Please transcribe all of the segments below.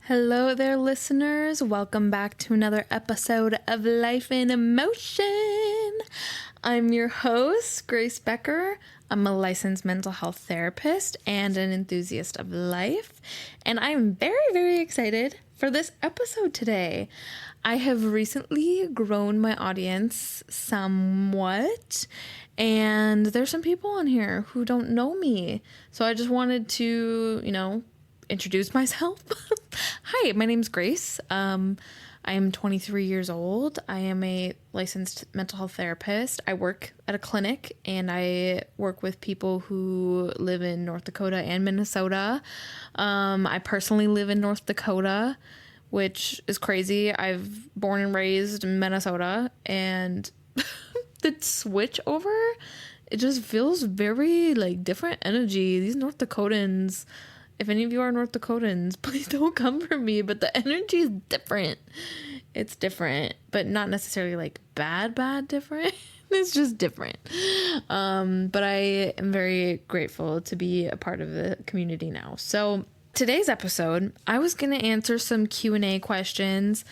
Hello there, listeners. Welcome back to another episode of Life in Emotion. I'm your host, Grace Becker. I'm a licensed mental health therapist and an enthusiast of life, and I'm very, very excited for this episode today. I have recently grown my audience somewhat, and there's some people on here who don't know me, so I just wanted to, introduce myself. Hi, my name's Grace. I am 23 years old. I am a licensed mental health therapist. I work at a clinic and I work with people who live in North Dakota and Minnesota. I personally live in North Dakota, which is crazy. I've born and raised in Minnesota, and the switch over, it just feels very different energy. These North Dakotans, if any of you are North Dakotans, please don't come for me, but the energy is different. It's different, but not necessarily bad different. It's just different. But I am very grateful to be a part of the community now. So today's episode, I was going to answer some Q&A questions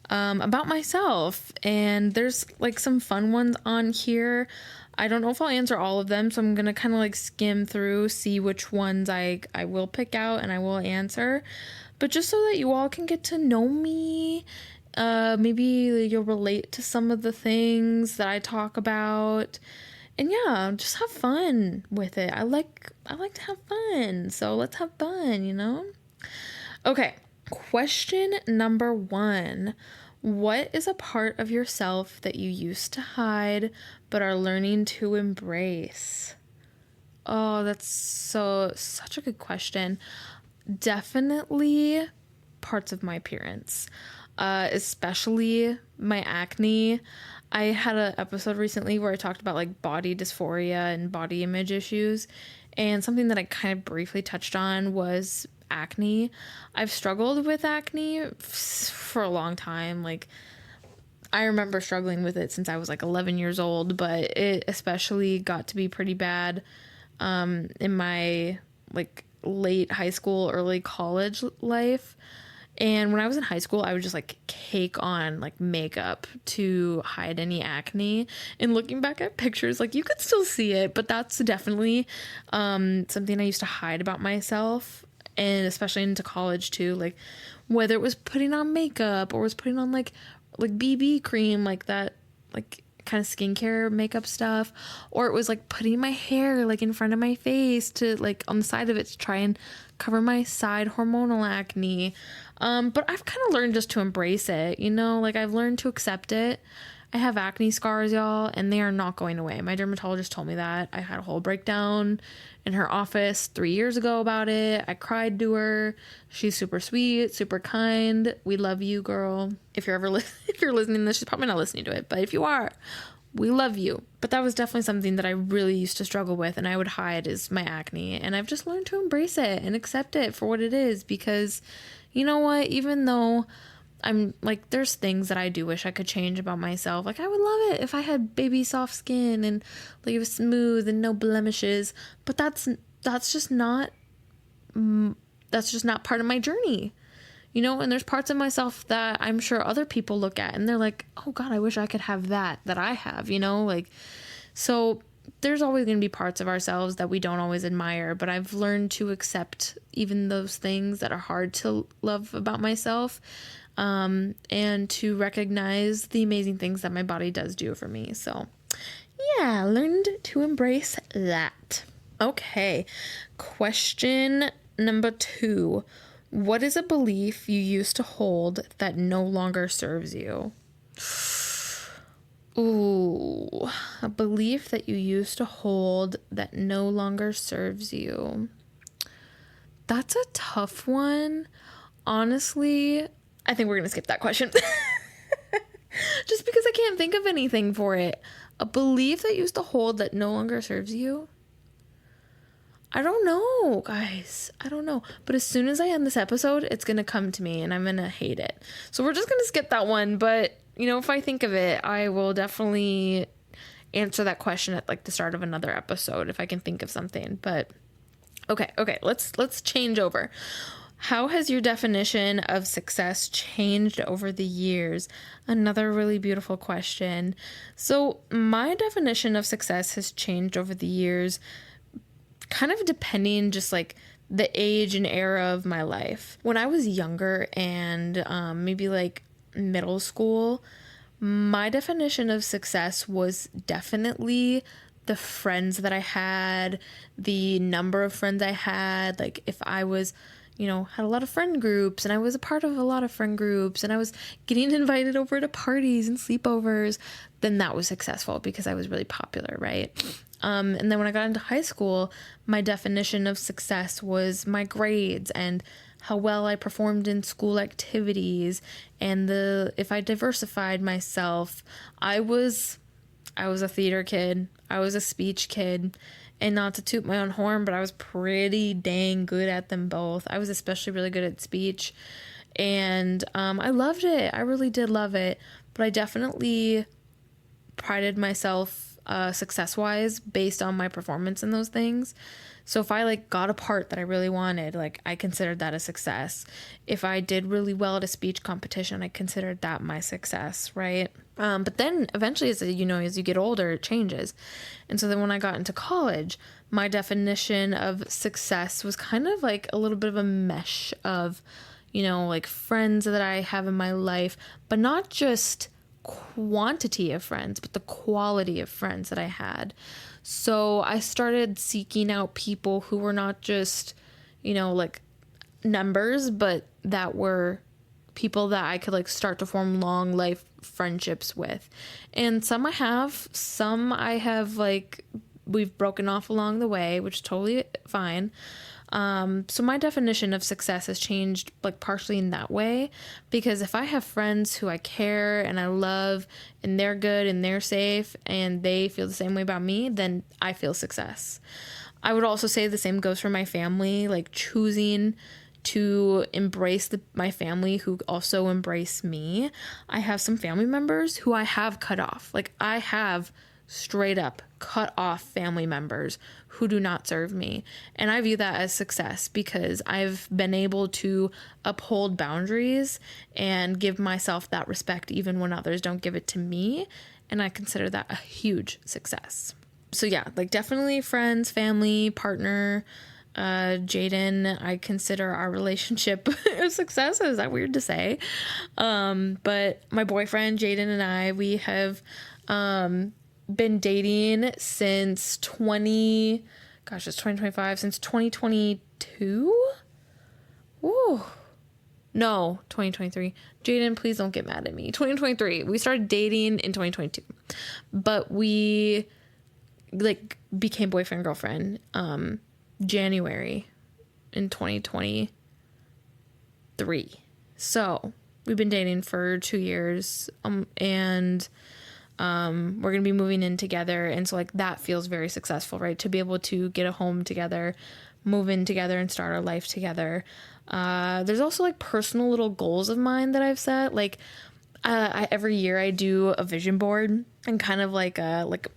about myself, and there's some fun ones on here. I don't know if I'll answer all of them, so I'm going to kind of skim through, see which ones I will pick out and I will answer. But just so that you all can get to know me, maybe you'll relate to some of the things that I talk about. And yeah, just have fun with it. I like to have fun, so let's have fun, Okay, question number 1. What is a part of yourself that you used to hide but are learning to embrace? Oh, that's such a good question. Definitely parts of my appearance, especially my acne. I had an episode recently where I talked about body dysphoria and body image issues, and something that I kind of briefly touched on was acne. I've struggled with acne for a long time. I remember struggling with it since I was 11 years old, but it especially got to be pretty bad in my late high school, early college life. And when I was in high school, I would just cake on makeup to hide any acne. And looking back at pictures, you could still see it, but that's definitely something I used to hide about myself. And especially into college too, whether it was putting on makeup or was putting on BB cream, that kind of skincare makeup stuff, or it was putting my hair in front of my face to on the side of it to try and cover my side hormonal acne. But I've kind of learned just to embrace it, I've learned to accept it. I have acne scars, y'all, and they are not going away. My dermatologist told me that. I had a whole breakdown in her office 3 years ago about it. I cried to her. She's super sweet, super kind. We love you, girl. If you're ever if you're listening to this, she's probably not listening to it, but if you are, we love you. But that was definitely something that I really used to struggle with, and I would hide, is my acne. And I've just learned to embrace it and accept it for what it is, because you know what? Even though I'm there's things that I do wish I could change about myself. I would love it if I had baby soft skin and it was smooth and no blemishes, but that's just not part of my journey, and there's parts of myself that I'm sure other people look at and they're like, oh God, I wish I could have that I have, so there's always going to be parts of ourselves that we don't always admire, but I've learned to accept even those things that are hard to love about myself. And to recognize the amazing things that my body does do for me. So yeah, learned to embrace that. Okay. Question number 2. What is a belief you used to hold that no longer serves you? Ooh, a belief that you used to hold that no longer serves you. That's a tough one. Honestly, I think we're going to skip that question. Just because I can't think of anything for it. A belief that you used to hold that no longer serves you? I don't know, guys. I don't know. But as soon as I end this episode, it's going to come to me and I'm going to hate it. So we're just going to skip that one. But, if I think of it, I will definitely answer that question at the start of another episode if I can think of something. But okay, let's change over. How has your definition of success changed over the years? Another really beautiful question. So, my definition of success has changed over the years, kind of depending just like the age and era of my life. When I was younger and maybe like middle school, my definition of success was definitely the friends that I had, the number of friends I had. Like if I was, had a lot of friend groups and I was a part of a lot of friend groups and I was getting invited over to parties and sleepovers, then that was successful because I was really popular, right? And then when I got into high school, my definition of success was my grades and how well I performed in school activities and if I diversified myself. I was a theater kid. I was a speech kid. And not to toot my own horn, but I was pretty dang good at them both. I was especially really good at speech. And I loved it. I really did love it. But I definitely prided myself success-wise based on my performance in those things. So if I got a part that I really wanted, I considered that a success. If I did really well at a speech competition, I considered that my success, right? But then eventually as you get older, it changes. And so then when I got into college, my definition of success was kind of a little bit of a mesh of, friends that I have in my life, but not just quantity of friends, but the quality of friends that I had. So I started seeking out people who were not just, numbers, but that were people that I could start to form long life friendships with. And some I have we've broken off along the way, which is totally fine. So my definition of success has changed partially in that way, because if I have friends who I care and I love and they're good and they're safe and they feel the same way about me, then I feel success. I would also say the same goes for my family, choosing to embrace my family who also embrace me. I have some family members who I have cut off. I have straight up cut off family members who do not serve me. And I view that as success because I've been able to uphold boundaries and give myself that respect even when others don't give it to me. And I consider that a huge success. So yeah, definitely friends, family, partner, Jaden, I consider our relationship a success. Is that weird to say? But my boyfriend, Jaden, and I, we have, been dating since 2025, since 2022. Ooh. No, 2023. Jaden, please don't get mad at me. 2023. We started dating in 2022. But we became boyfriend girlfriend January in 2023. So, we've been dating for 2 years and we're going to be moving in together. And so that feels very successful, right? To be able to get a home together, move in together and start our life together. There's also personal little goals of mine that I've set. Every year I do a vision board and kind of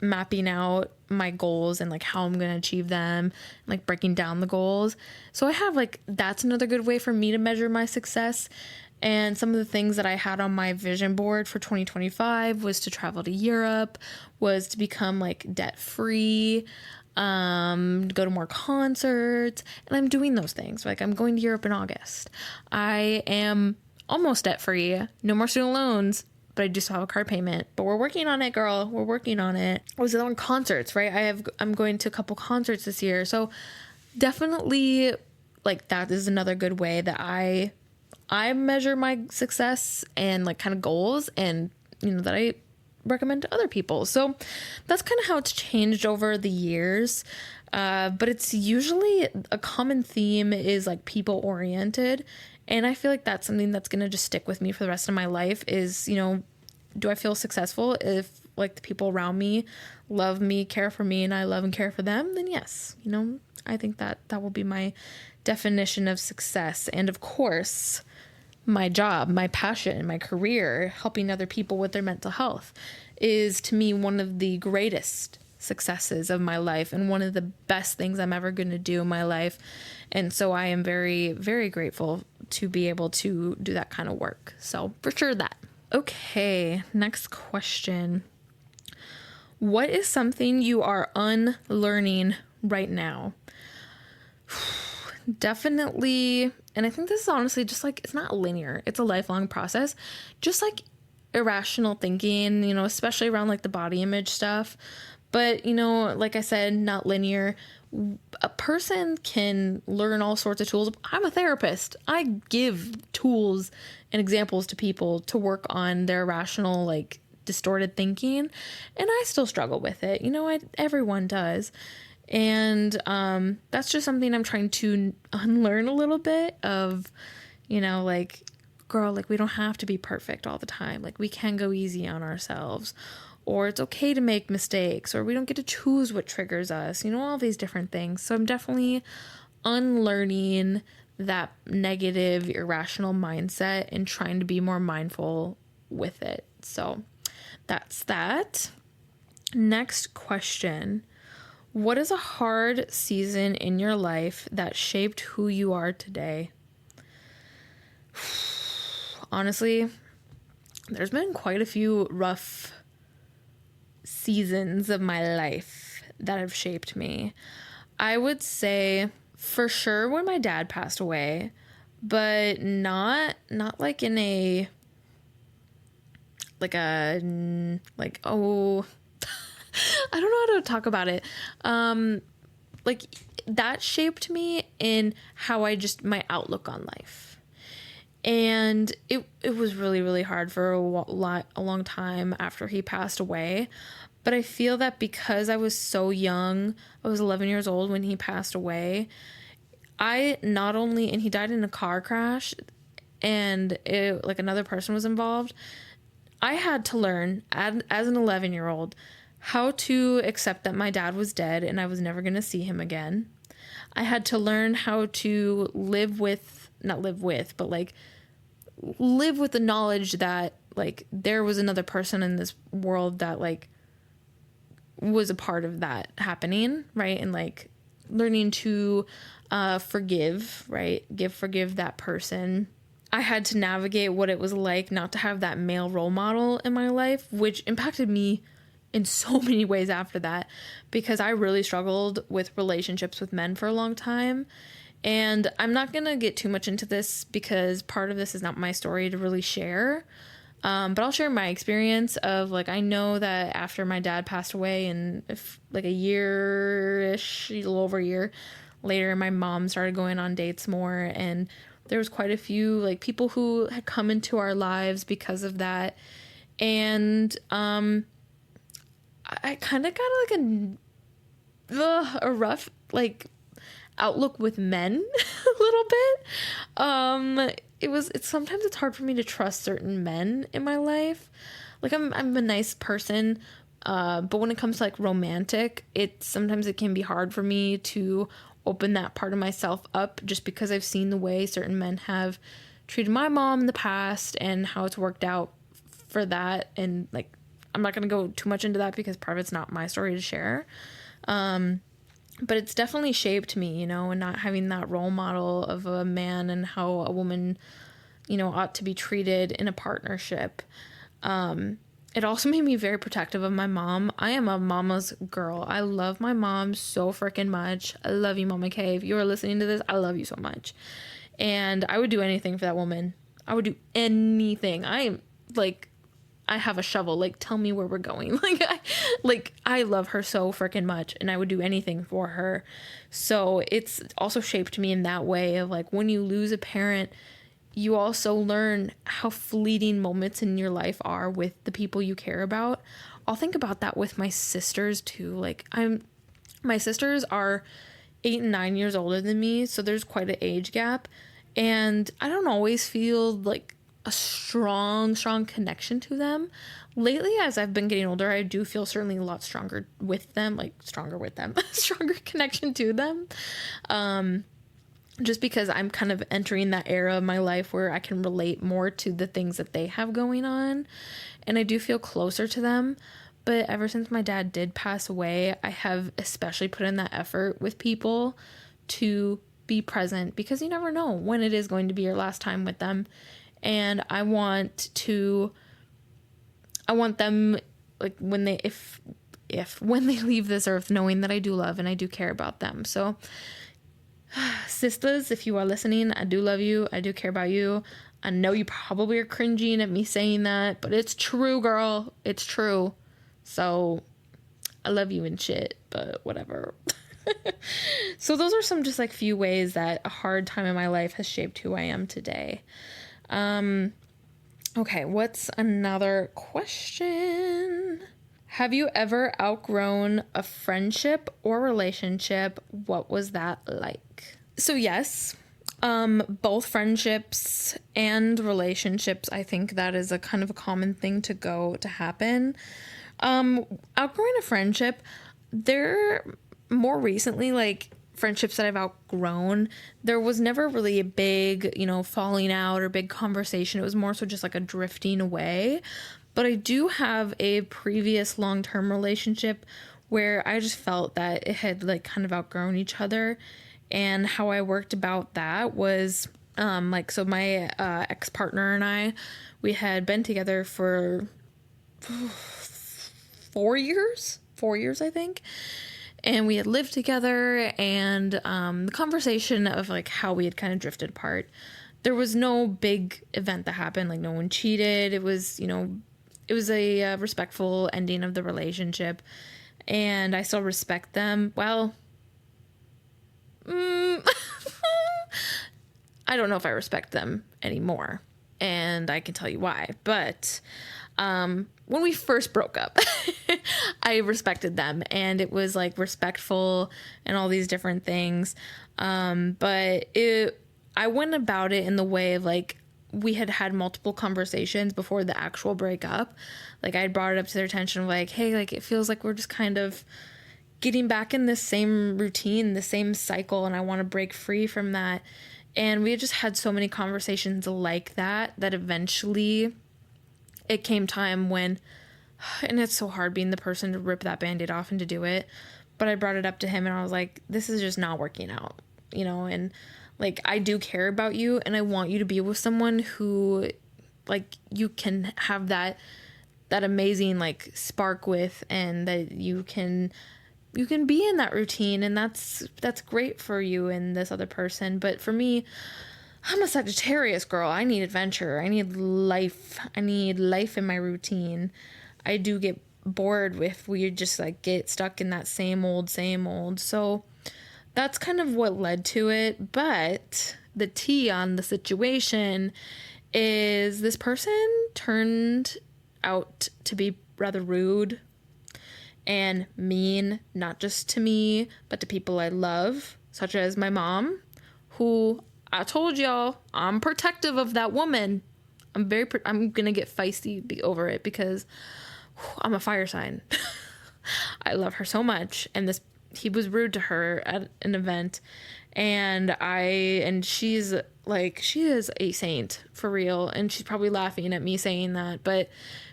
mapping out my goals and how I'm going to achieve them, and breaking down the goals. So I have that's another good way for me to measure my success. And some of the things that I had on my vision board for 2025 was to travel to Europe, was to become debt free, go to more concerts. And I'm doing those things. I'm going to Europe in August. I am almost debt free, no more student loans, but I do still have a car payment. But we're working on it, girl. We're working on it. I was on concerts, right? I'm going to a couple concerts this year. So definitely that is another good way that I measure my success and kind of goals and, that I recommend to other people. So that's kind of how it's changed over the years. But it's usually a common theme is people oriented. And I feel that's something that's going to just stick with me for the rest of my life is, do I feel successful if the people around me love me, care for me, and I love and care for them? Then yes, I think that will be my definition of success. And of course, my job, my passion, my career, helping other people with their mental health is to me one of the greatest successes of my life and one of the best things I'm ever going to do in my life. And so I am very, very grateful to be able to do that kind of work. So for sure that. Okay, next question. What is something you are unlearning right now? Definitely, and I think this is honestly just like, it's not linear. It's a lifelong process. Just like irrational thinking, you know, especially around like the body image stuff. But, you know, like I said, not linear. A person can learn all sorts of tools. I'm a therapist. I give tools and examples to people to work on their irrational, like distorted thinking. And I still struggle with it. You know, everyone does. And that's just something I'm trying to unlearn a little bit of, you know, like, girl, like we don't have to be perfect all the time. Like we can go easy on ourselves, or it's okay to make mistakes, or we don't get to choose what triggers us, you know, all these different things. So I'm definitely unlearning that negative, irrational mindset and trying to be more mindful with it. So that's that. Next question. What is a hard season in your life that shaped who you are today? Honestly, there's been quite a few rough seasons of my life that have shaped me. I would say for sure when my dad passed away, but not like in a oh I don't know how to talk about it. Like that shaped me in how my outlook on life. And it was really, really hard for a long time after he passed away. But I feel that because I was so young, I was 11 years old when he passed away. And he died in a car crash, and like another person was involved. I had to learn as an 11-year-old how to accept that my dad was dead and I was never going to see him again. I had to learn how to live with the knowledge that like there was another person in this world that like was a part of that happening, right? And like learning to forgive, right? Forgive that person. I had to navigate what it was like not to have that male role model in my life, which impacted me in so many ways after that, because I really struggled with relationships with men for a long time. And I'm not going to get too much into this because part of this is not my story to really share. But I'll share my experience of like, I know that after my dad passed away and like a year-ish, a little over a year later, my mom started going on dates more. And there was quite a few like people who had come into our lives because of that. And, I kind of got like a rough like outlook with men a little bit. Sometimes it's hard for me to trust certain men in my life. Like I'm a nice person, but when it comes to like romantic, sometimes it can be hard for me to open that part of myself up just because I've seen the way certain men have treated my mom in the past and how it's worked out for that. And like, I'm not going to go too much into that because part of it's not my story to share. But it's definitely shaped me, you know, and not having that role model of a man and how a woman, you know, ought to be treated in a partnership. It also made me very protective of my mom. I am a mama's girl. I love my mom so freaking much. I love you, Mama Kay. If you are listening to this, I love you so much. And I would do anything for that woman. I would do anything. I have a shovel. Like, tell me where we're going. I love her so freaking much, and I would do anything for her. So it's also shaped me in that way of like, when you lose a parent, you also learn how fleeting moments in your life are with the people you care about. I'll think about that with my sisters too. Like my sisters are 8 and 9 years older than me, so there's quite an age gap, and I don't always feel like a strong connection to them. Lately, as I've been getting older, I do feel certainly a lot stronger stronger connection to them. Just because I'm kind of entering that era of my life where I can relate more to the things that they have going on, and I do feel closer to them. But ever since my dad did pass away, I have especially put in that effort with people to be present, because you never know when it is going to be your last time with them. And I want them, like, when they, if when they leave this earth, knowing that I do love and I do care about them. So sisters, if you are listening, I do love you. I do care about you. I know you probably are cringing at me saying that, but it's true, girl. It's true. So I love you and shit, but whatever. So those are some just like few ways that a hard time in my life has shaped who I am today. Okay, what's another question? Have you ever outgrown a friendship or relationship? What was that like? So yes, both friendships and relationships, I think that is a kind of a common thing to happen. Outgrowing a friendship, there more recently, like friendships that I've outgrown, there was never really a big, falling out or big conversation. It was more so just like a drifting away. But I do have a previous long-term relationship where I just felt that it had like kind of outgrown each other. And how I worked about that was so my ex-partner and I, we had been together for 4 years, I think. And we had lived together, and the conversation of like how we had kind of drifted apart, there was no big event that happened. Like no one cheated. It was, it was a respectful ending of the relationship, and I still respect them. Well, I don't know if I respect them anymore, and I can tell you why. But when we first broke up, I respected them, and it was like respectful and all these different things. But I went about it in the way of like, we had multiple conversations before the actual breakup. Like I had brought it up to their attention of like, hey, like it feels like we're just kind of getting back in this same routine, the same cycle, and I want to break free from that. And we had just had so many conversations like that eventually it came time when, and it's so hard being the person to rip that Band-Aid off and to do it, but I brought it up to him and I was like, this is just not working out, and like, I do care about you and I want you to be with someone who like you can have that amazing like spark with, and that you can be in that routine, and that's great for you and this other person. But for me, I'm a Sagittarius girl. I need adventure. I need life. I need life in my routine. I do get bored if we just like get stuck in that same old. So that's kind of what led to it. But the tea on the situation is this person turned out to be rather rude and mean, not just to me, but to people I love, such as my mom, who I told y'all I'm protective of that woman. I'm going to get feisty over it because I'm a fire sign. I love her so much. And he was rude to her at an event, and she is a saint for real. And she's probably laughing at me saying that, but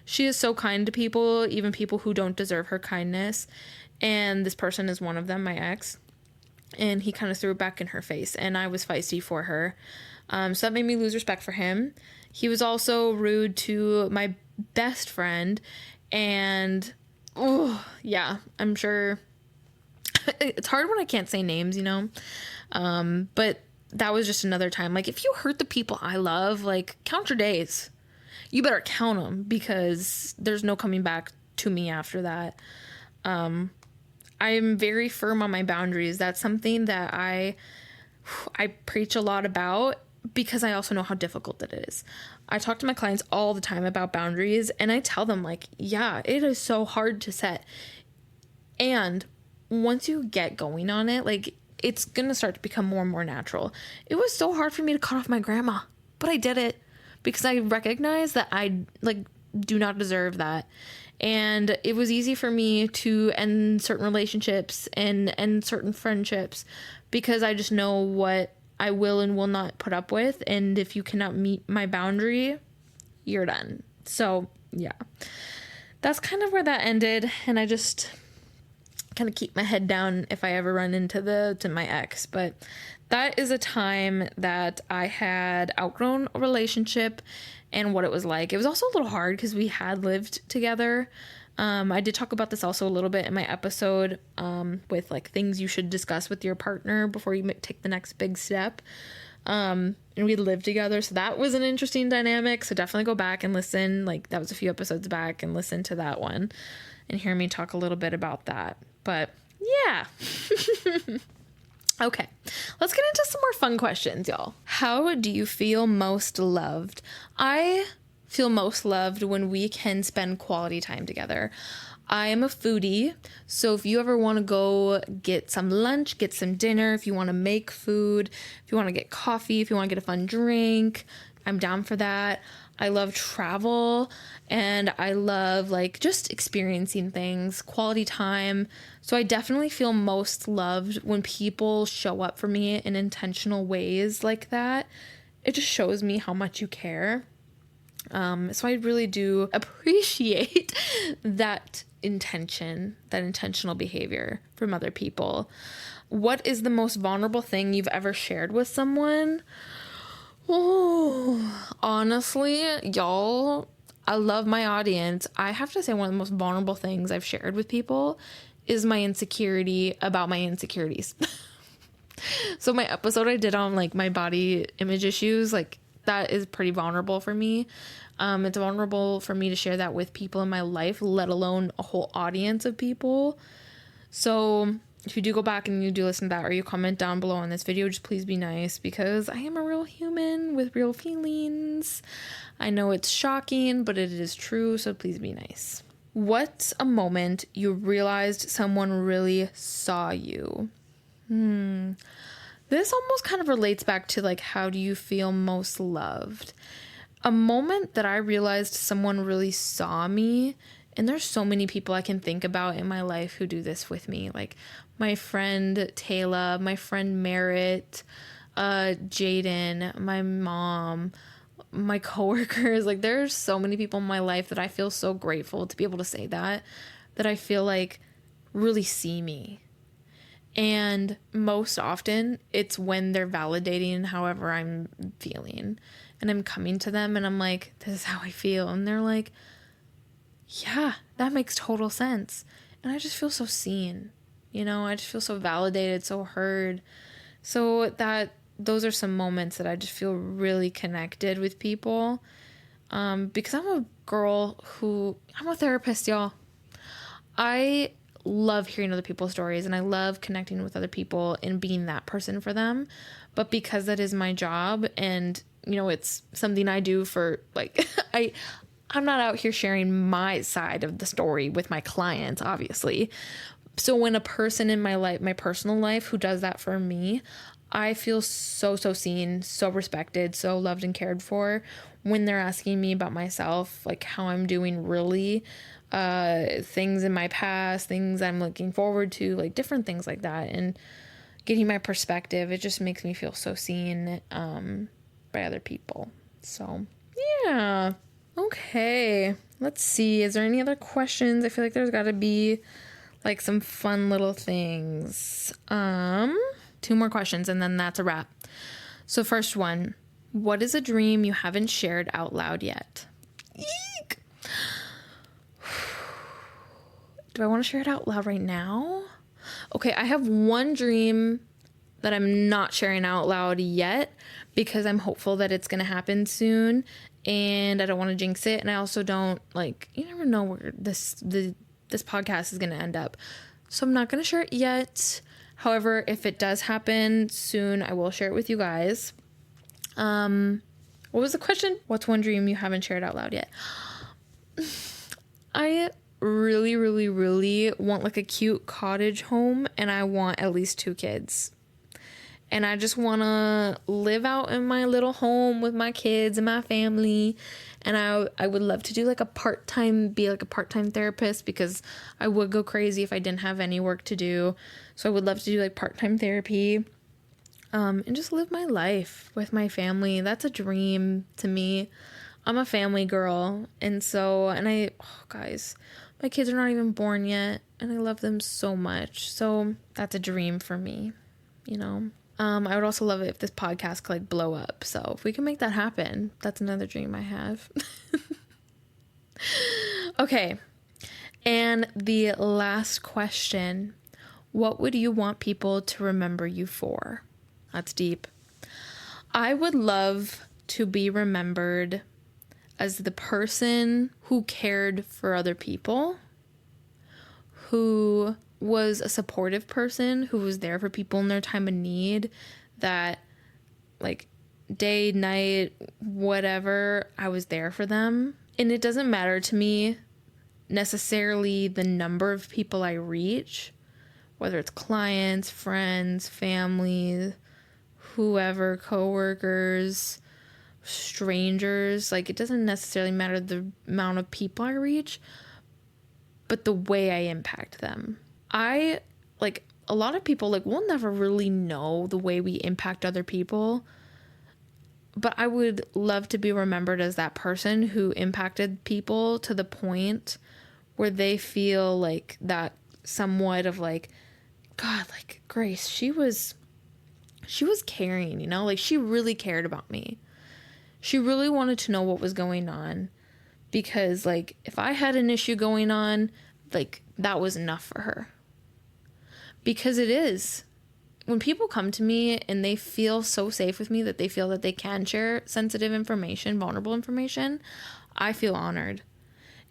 she is so kind to people, even people who don't deserve her kindness. And this person is one of them, my ex. And he kind of threw it back in her face, and I was feisty for her. So that made me lose respect for him. He was also rude to my best friend, and I'm sure it's hard when I can't say names, but that was just another time. Like, if you hurt the people I love, like, count your days. You better count them, because there's no coming back to me after that. I'm very firm on my boundaries. That's something that I preach a lot about, because I also know how difficult it is. I talk to my clients all the time about boundaries, and I tell them, like, yeah, it is so hard to set. And once you get going on it, like, it's going to start to become more and more natural. It was so hard for me to cut off my grandma, but I did it because I recognize that I, like, do not deserve that. And it was easy for me to end certain relationships and end certain friendships, because I just know what I will and will not put up with. And if you cannot meet my boundary, you're done. So, yeah. that's kind of where that ended. And I just kind of keep my head down if I ever run into my ex. But that is a time that I had outgrown a relationship and what it was like. It was also a little hard because we had lived together. I did talk about this also a little bit in my episode with like things you should discuss with your partner before you take the next big step. And we lived together, so that was an interesting dynamic. So definitely go back and listen. Like, that was a few episodes back, and listen to that one and hear me talk a little bit about that. But yeah. Okay, let's get into some more fun questions, y'all. How do you feel most loved? I feel most loved when we can spend quality time together. I am a foodie, so if you ever want to go get some lunch, get some dinner, if you want to make food, if you want to get coffee, if you want to get a fun drink, I'm down for that. I love travel, and I love like just experiencing things, quality time. So I definitely feel most loved when people show up for me in intentional ways like that. It just shows me how much you care. So I really do appreciate that intention, that intentional behavior from other people. What is the most vulnerable thing you've ever shared with someone? Oh, honestly, y'all, I love my audience. I have to say one of the most vulnerable things I've shared with people is my insecurity about my insecurities. So my episode I did on like my body image issues, like that is pretty vulnerable for me. It's vulnerable for me to share that with people in my life, let alone a whole audience of people. So if you do go back and you do listen to that, or you comment down below on this video, just please be nice, because I am a real human with real feelings. I know it's shocking, but it is true, so please be nice. What's a moment you realized someone really saw you? This almost kind of relates back to like, how do you feel most loved? A moment that I realized someone really saw me, and there's so many people I can think about in my life who do this with me, like my friend Taylor, my friend Merritt, Jaden, my mom, my coworkers. Like, there's so many people in my life that I feel so grateful to be able to say that I feel like really see me. And most often it's when they're validating however I'm feeling, and I'm coming to them and I'm like, this is how I feel. And they're like, yeah, that makes total sense. And I just feel so seen, you know, I just feel so validated, so heard. So those are some moments that I just feel really connected with people. Because I'm a therapist, y'all. I love hearing other people's stories, and I love connecting with other people and being that person for them. But because that is my job, and you know, it's something I do for like, I'm not out here sharing my side of the story with my clients, obviously. So when a person in my life, my personal life, who does that for me, I feel so seen, so respected, so loved and cared for when they're asking me about myself, like how I'm doing really, things in my past, things I'm looking forward to, like different things like that, and getting my perspective. It just makes me feel so seen by other people. So yeah. Okay, let's see. Is there any other questions? I feel like there's got to be like some fun little things. 2 more questions and then that's a wrap. So first one, what is a dream you haven't shared out loud yet? Eek! Do I want to share it out loud right now? Okay, I have one dream that I'm not sharing out loud yet because I'm hopeful that it's going to happen soon, and I don't want to jinx it. And I also don't, like, you never know where this podcast is going to end up. So I'm not going to share it yet. However, if it does happen soon, I will share it with you guys. What was the question? What's one dream you haven't shared out loud yet? I really, really, really want like a cute cottage home, and I want at least 2 kids. And I just want to live out in my little home with my kids and my family. And I would love to do like be like a part-time therapist, because I would go crazy if I didn't have any work to do. So I would love to do like part-time therapy, and just live my life with my family. That's a dream to me. I'm a family girl. And guys, my kids are not even born yet. And I love them so much. So that's a dream for me, you know. I would also love it if this podcast could like blow up. So if we can make that happen, that's another dream I have. Okay. And the last question, what would you want people to remember you for? That's deep. I would love to be remembered as the person who cared for other people, who was a supportive person, who was there for people in their time of need, that like day, night, whatever, I was there for them. And it doesn't matter to me necessarily the number of people I reach, whether it's clients, friends, family, whoever, coworkers, strangers. Like, it doesn't necessarily matter the amount of people I reach, but the way I impact them. A lot of people, like, will never really know the way we impact other people, but I would love to be remembered as that person who impacted people to the point where they feel like that somewhat of like, God, like, Grace, she was caring, you know, like, she really cared about me. She really wanted to know what was going on, because like, if I had an issue going on, like, that was enough for her. Because it is. When people come to me and they feel so safe with me that they feel that they can share sensitive information, vulnerable information, I feel honored.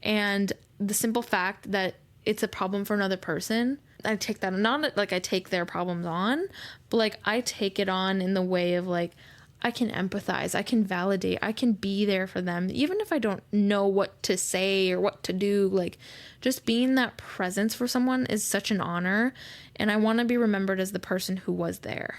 And the simple fact that it's a problem for another person, I take that, not like I take their problems on, but like I take it on in the way of like, I can empathize, I can validate, I can be there for them. Even if I don't know what to say or what to do, like, just being that presence for someone is such an honor. And I want to be remembered as the person who was there,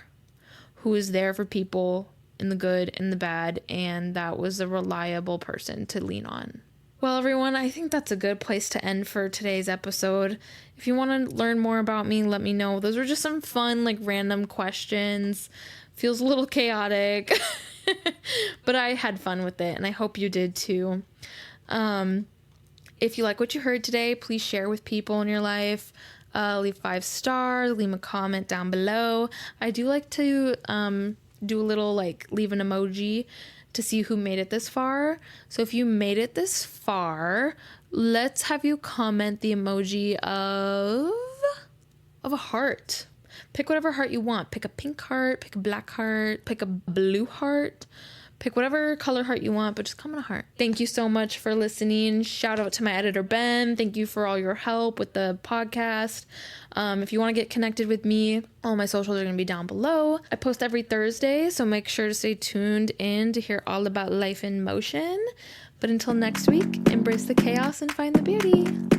who is there for people in the good and the bad. And that was a reliable person to lean on. Well, everyone, I think that's a good place to end for today's episode. If you want to learn more about me, let me know. Those were just some fun, like, random questions. Feels a little chaotic, but I had fun with it, and I hope you did too. If you like what you heard today, please share with people in your life. Leave 5 stars, leave a comment down below. I do like to do a little, like, leave an emoji to see who made it this far. So if you made it this far, let's have you comment the emoji of a heart. Pick whatever heart you want. Pick a pink heart, pick a black heart, pick a blue heart, pick whatever color heart you want, but just comment a heart. Thank you so much for listening. Shout out to my editor, Ben. Thank you for all your help with the podcast. If you want to get connected with me, all my socials are going to be down below. I post every Thursday, so make sure to stay tuned in to hear all about life in motion. But until next week, embrace the chaos and find the beauty.